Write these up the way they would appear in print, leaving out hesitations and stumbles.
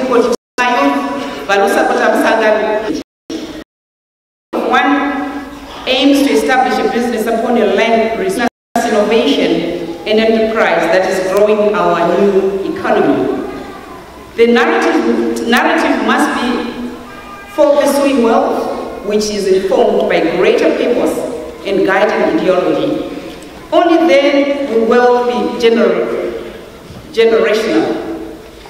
kuti vanosapota musangano. One aims to establish a business upon a land research, innovation, and enterprise that is growing our new economy. The narrative must be for pursuing wealth, which is informed by greater purpose and guiding ideology. Only then will wealth be generational.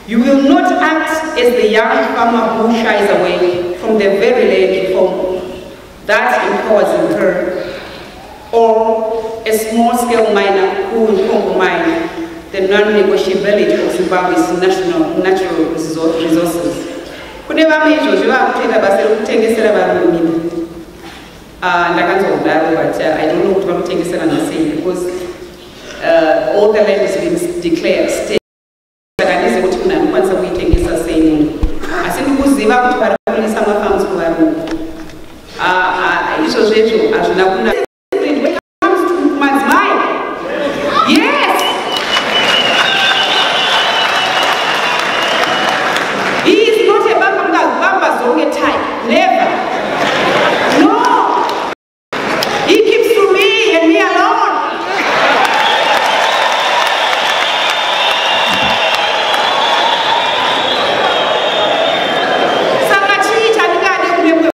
You will not act as the young farmer who shies away from the very land form that empowers her, or a small-scale miner who will compromise the non-negotiability of Zimbabwe's natural resources. Kune vamwe izvozvo vakutoita basa rekutengesera varimi. Ndakanzodaro, but I don't know kuti vanotengesera nasei, because all the land is being declared state. Saka ndizve kuti munhu anokwanisa kuitengesa sei munhu. Asi ndikuziva kuti vari kuisa mafarms kuvarimi. Izvozvo izvo hazvina kuna. Yes! He is not a bamba zonge type. Never.